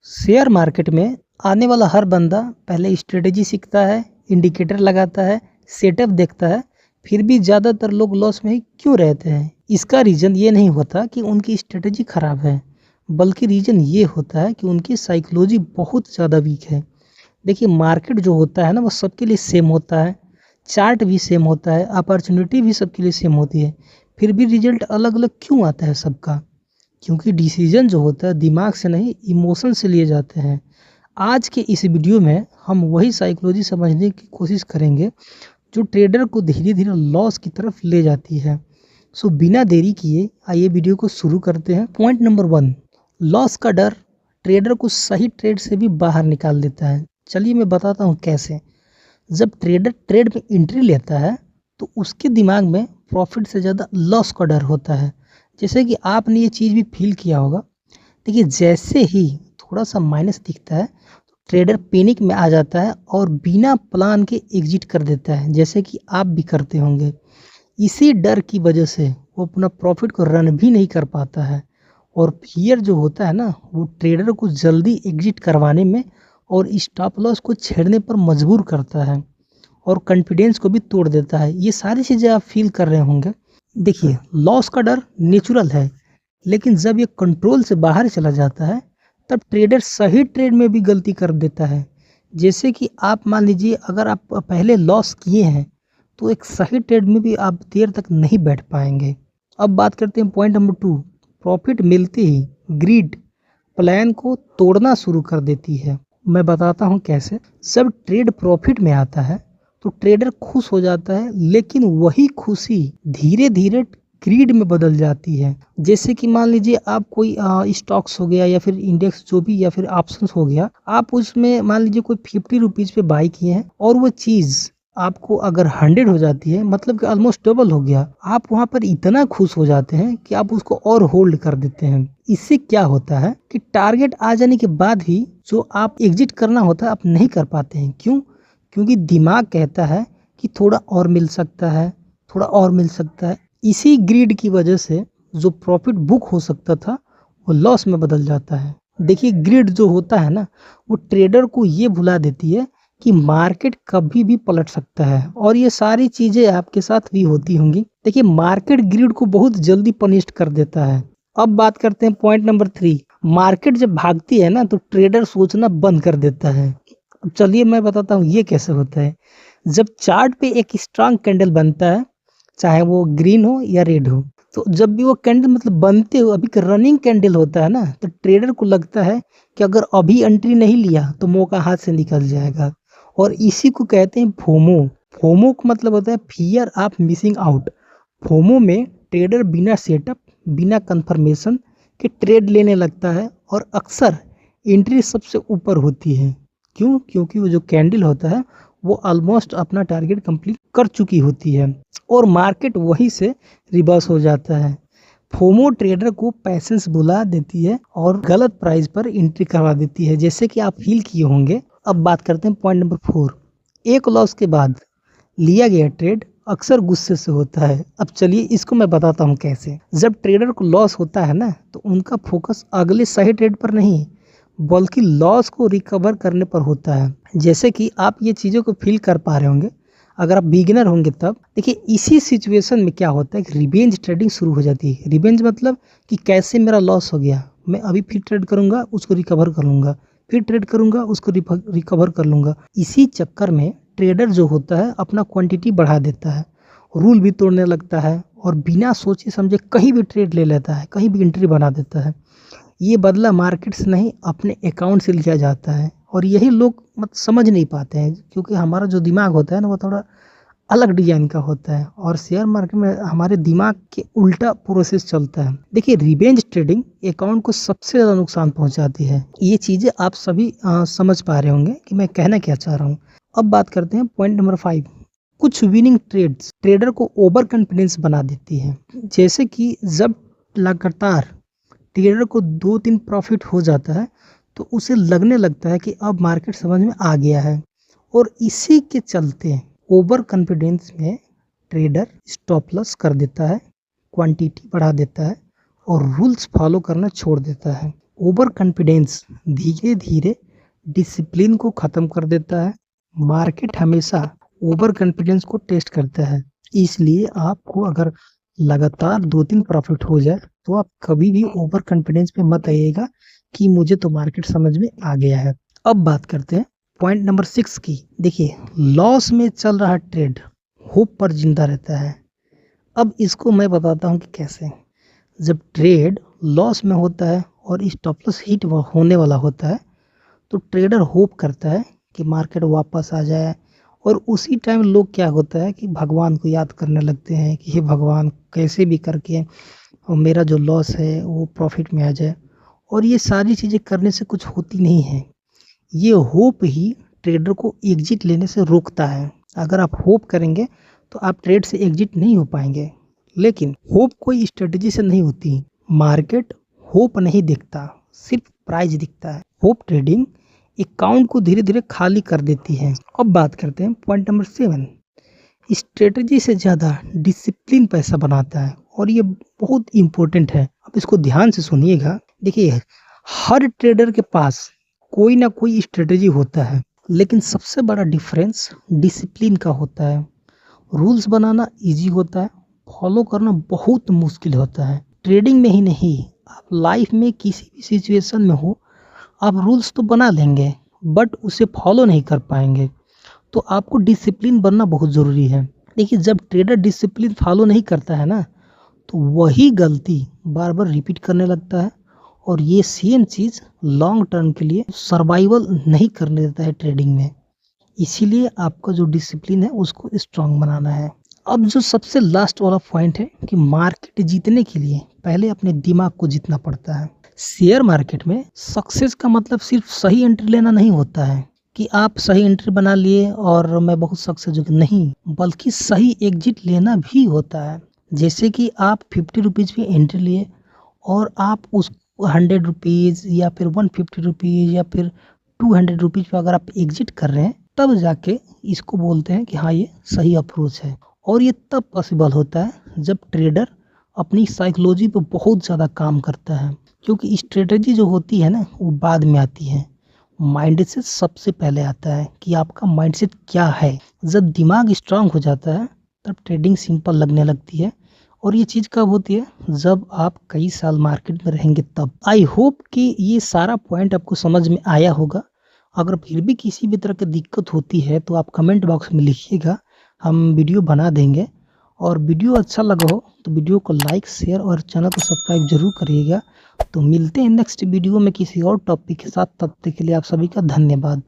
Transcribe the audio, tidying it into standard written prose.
Share market में आने वाला हर बंदा पहले स्ट्रेटेजी सीखता है, इंडिकेटर लगाता है, सेटअप देखता है, फिर भी ज़्यादातर लोग लॉस में ही क्यों रहते हैं? इसका रीज़न ये नहीं होता कि उनकी स्ट्रेटेजी खराब है, बल्कि रीज़न ये होता है कि उनकी साइकोलॉजी बहुत ज़्यादा वीक है। देखिए मार्केट जो होता है ना वो सबके लिए सेम होता है, चार्ट भी सेम होता है, अपॉर्चुनिटी भी सबके लिए सेम होती है, फिर भी रिजल्ट अलग-अलग क्यों आता है सबका? क्योंकि डिसीजन जो होता है दिमाग से नहीं इमोशन से लिए जाते हैं। आज के इस वीडियो में हम वही साइकोलॉजी समझने की कोशिश करेंगे जो ट्रेडर को धीरे धीरे लॉस की तरफ ले जाती है। सो बिना देरी किए आइए वीडियो को शुरू करते हैं। पॉइंट नंबर 1, लॉस का डर ट्रेडर को सही ट्रेड से भी बाहर निकाल देता है। चलिए मैं बताता हूँ कैसे। जब ट्रेडर ट्रेड में एंट्री लेता है तो उसके दिमाग में प्रॉफिट से ज़्यादा लॉस का डर होता है। जैसे कि आपने ये चीज़ भी फील किया होगा। देखिए जैसे ही थोड़ा सा माइनस दिखता है तो ट्रेडर पैनिक में आ जाता है और बिना प्लान के एग्जिट कर देता है, जैसे कि आप भी करते होंगे। इसी डर की वजह से वो अपना प्रॉफिट को रन भी नहीं कर पाता है और फियर जो होता है ना वो ट्रेडर को जल्दी एग्जिट करवाने में और स्टॉप लॉस को छेड़ने पर मजबूर करता है और कॉन्फिडेंस को भी तोड़ देता है। ये सारी चीज़ें आप फील कर रहे होंगे। देखिए लॉस का डर नेचुरल है, लेकिन जब ये कंट्रोल से बाहर चला जाता है तब ट्रेडर सही ट्रेड में भी गलती कर देता है। जैसे कि आप मान लीजिए अगर आप पहले लॉस किए हैं तो एक सही ट्रेड में भी आप देर तक नहीं बैठ पाएंगे। अब बात करते हैं पॉइंट नंबर 2। प्रॉफिट मिलते ही ग्रीड प्लान को तोड़ना शुरू कर देती है। मैं बताता हूँ कैसे। जब ट्रेड प्रॉफिट में आता है तो ट्रेडर खुश हो जाता है, लेकिन वही खुशी धीरे धीरे ग्रीड में बदल जाती है। जैसे कि मान लीजिए आप कोई स्टॉक्स हो गया या फिर इंडेक्स जो भी या फिर ऑप्शंस हो गया, आप उसमें मान लीजिए कोई 50 रुपीज़ पे बाई किए हैं और वो चीज़ आपको अगर 100 हो जाती है, मतलब कि ऑलमोस्ट डबल हो गया, आप वहाँ पर इतना खुश हो जाते हैं कि आप उसको और होल्ड कर देते हैं। इससे क्या होता है कि टारगेट आ जाने के बाद भी जो आप एग्जिट करना होता है आप नहीं कर पाते हैं। क्यों? क्योंकि दिमाग कहता है कि थोड़ा और मिल सकता है, थोड़ा और मिल सकता है। इसी ग्रीड की वजह से जो प्रॉफिट बुक हो सकता था वो लॉस में बदल जाता है। देखिए ग्रीड जो होता है ना वो ट्रेडर को ये भुला देती है कि मार्केट कभी भी पलट सकता है, और ये सारी चीज़ें आपके साथ भी होती होंगी। देखिए मार्केट ग्रीड को बहुत जल्दी पनिश कर देता है। अब बात करते हैं पॉइंट नंबर 3। मार्केट जब भागती है ना तो ट्रेडर सोचना बंद कर देता है। अब चलिए मैं बताता हूँ ये कैसे होता है। जब चार्ट पे एक स्ट्रांग कैंडल बनता है, चाहे वो ग्रीन हो या रेड हो, तो जब भी वो कैंडल मतलब बनते हो अभी रनिंग कैंडल होता है ना, तो ट्रेडर को लगता है कि अगर अभी एंट्री नहीं लिया तो मौका हाथ से निकल जाएगा। और इसी को कहते हैं फोमो। फोमो का मतलब होता है fear of missing out. FOMO में ट्रेडर बिना सेटअप, बिना कंफर्मेशन के ट्रेड लेने लगता है और अक्सर एंट्री सबसे ऊपर होती है। क्यों? क्योंकि वो जो कैंडल होता है वो ऑलमोस्ट अपना टारगेट कंप्लीट कर चुकी होती है और मार्केट वहीं से रिवर्स हो जाता है। फोमो ट्रेडर को पैसेंस बुला देती है और गलत प्राइस पर एंट्री करवा देती है, जैसे कि आप फील किए होंगे। अब बात करते हैं पॉइंट नंबर 4। एक लॉस के बाद लिया गया ट्रेड अक्सर गुस्से से होता है। अब चलिए इसको मैं बताता हूँ कैसे। जब ट्रेडर को लॉस होता है ना तो उनका फोकस अगले सही ट्रेड पर नहीं बल्कि लॉस को रिकवर करने पर होता है। जैसे कि आप ये चीज़ों को फील कर पा रहे होंगे अगर आप बिगिनर होंगे तब। देखिए इसी सिचुएशन में क्या होता है कि रिवेंज ट्रेडिंग शुरू हो जाती है। रिवेंज मतलब कि कैसे मेरा लॉस हो गया, मैं अभी फिर ट्रेड करूँगा उसको रिकवर कर लूँगा, फिर ट्रेड करूँगा उसको रिकवर कर लूँगा। इसी चक्कर में ट्रेडर जो होता है अपना क्वांटिटी बढ़ा देता है, रूल भी तोड़ने लगता है और बिना सोचे समझे कहीं भी ट्रेड ले लेता है, कहीं भी एंट्री बना देता है। ये बदला मार्केट से नहीं अपने अकाउंट से लिया जाता है और यही लोग समझ नहीं पाते हैं, क्योंकि हमारा जो दिमाग होता है ना वो थोड़ा अलग डिजाइन का होता है और शेयर मार्केट में हमारे दिमाग के उल्टा प्रोसेस चलता है। देखिए रिवेंज ट्रेडिंग अकाउंट को सबसे ज़्यादा नुकसान पहुंचाती है। ये चीज़ें आप सभी समझ पा रहे होंगे कि मैं कहना क्या चाह रहा हूँ। अब बात करते हैं पॉइंट नंबर 5। कुछ विनिंग ट्रेड्स ट्रेडर को ओवर कॉन्फिडेंस बना देती है। जैसे कि जब लगातार ट्रेडर को 2-3 प्रॉफिट हो जाता है तो उसे लगने लगता है कि अब मार्केट समझ में आ गया है, और इसी के चलते ओवर कॉन्फिडेंस में ट्रेडर स्टॉप लॉस कर देता है, क्वांटिटी बढ़ा देता है और रूल्स फॉलो करना छोड़ देता है। ओवर कॉन्फिडेंस धीरे धीरे डिसिप्लिन को ख़त्म कर देता है। मार्केट हमेशा ओवर कॉन्फिडेंस को टेस्ट करता है, इसलिए आपको अगर लगातार 2-3 प्रॉफिट हो जाए तो आप कभी भी ओवर कॉन्फिडेंस पे मत आइएगा कि मुझे तो मार्केट समझ में आ गया है। अब बात करते हैं पॉइंट नंबर 6 की। देखिए, लॉस में चल रहा ट्रेड होप पर जिंदा रहता है। अब इसको मैं बताता हूँ कि कैसे। जब ट्रेड लॉस में होता है और स्टॉप लॉस हिट होने वाला होता है तो ट्रेडर होप करता है कि मार्केट वापस आ जाए, और उसी टाइम लोग क्या होता है कि भगवान को याद करने लगते हैं कि हे भगवान, कैसे भी करके और मेरा जो लॉस है वो प्रॉफिट में आ जाए। और ये सारी चीज़ें करने से कुछ होती नहीं है। ये होप ही ट्रेडर को एग्जिट लेने से रोकता है। अगर आप होप करेंगे तो आप ट्रेड से एग्जिट नहीं हो पाएंगे। लेकिन होप कोई स्ट्रेटजी से नहीं होती। मार्केट होप नहीं दिखता, सिर्फ प्राइस दिखता है। होप ट्रेडिंग अकाउंट को धीरे धीरे खाली कर देती है। अब बात करते हैं पॉइंट नंबर 7। स्ट्रेटजी से ज़्यादा डिसिप्लिन पैसा बनाता है, और ये बहुत इम्पोर्टेंट है। अब इसको ध्यान से सुनिएगा। देखिए, हर ट्रेडर के पास कोई ना कोई स्ट्रेटजी होता है, लेकिन सबसे बड़ा डिफरेंस डिसिप्लिन का होता है। रूल्स बनाना इजी होता है, फॉलो करना बहुत मुश्किल होता है। ट्रेडिंग में ही नहीं, आप लाइफ में किसी भी सिचुएशन में हो, आप रूल्स तो बना लेंगे बट उसे फॉलो नहीं कर पाएंगे। तो आपको डिसिप्लिन बनना बहुत ज़रूरी है। देखिए, जब ट्रेडर डिसिप्लिन फॉलो नहीं करता है ना, तो वही गलती बार बार रिपीट करने लगता है, और ये सेम चीज़ लॉन्ग टर्म के लिए सर्वाइवल नहीं करने देता है ट्रेडिंग में। इसीलिए आपका जो डिसिप्लिन है उसको स्ट्रांग बनाना है। अब जो सबसे लास्ट वाला पॉइंट है कि मार्केट जीतने के लिए पहले अपने दिमाग को जीतना पड़ता है। शेयर मार्केट में सक्सेस का मतलब सिर्फ सही एंट्री लेना नहीं होता है कि आप सही एंट्री बना लिए और मैं बहुत सक्सेस हो गया, नहीं, बल्कि सही एग्जिट लेना भी होता है। जैसे कि आप 50 रुपीज़ पे एंट्री लिए और आप उस 100 रुपीज़ या फिर 150 रुपीज़ या फिर 200 रुपीज़ पे अगर आप एग्जिट कर रहे हैं, तब जाके इसको बोलते हैं कि हाँ, ये सही अप्रोच है। और ये तब पॉसिबल होता है जब ट्रेडर अपनी साइकोलॉजी पे बहुत ज़्यादा काम करता है, क्योंकि स्ट्रेटजी जो होती है ना वो बाद में आती है। माइंडसेट सबसे पहले आता है कि आपका माइंडसेट क्या है। जब दिमाग स्ट्रांग हो जाता है तब ट्रेडिंग सिंपल लगने लगती है। और ये चीज़ कब होती है? जब आप कई साल मार्केट में रहेंगे तब। आई होप कि ये सारा पॉइंट आपको समझ में आया होगा। अगर फिर भी किसी भी तरह की दिक्कत होती है तो आप कमेंट बॉक्स में लिखिएगा, हम वीडियो बना देंगे। और वीडियो अच्छा लगा हो तो वीडियो को लाइक, शेयर और चैनल को सब्सक्राइब जरूर करिएगा। तो मिलते हैं नेक्स्ट वीडियो में किसी और टॉपिक के साथ। तब तक के लिए आप सभी का धन्यवाद।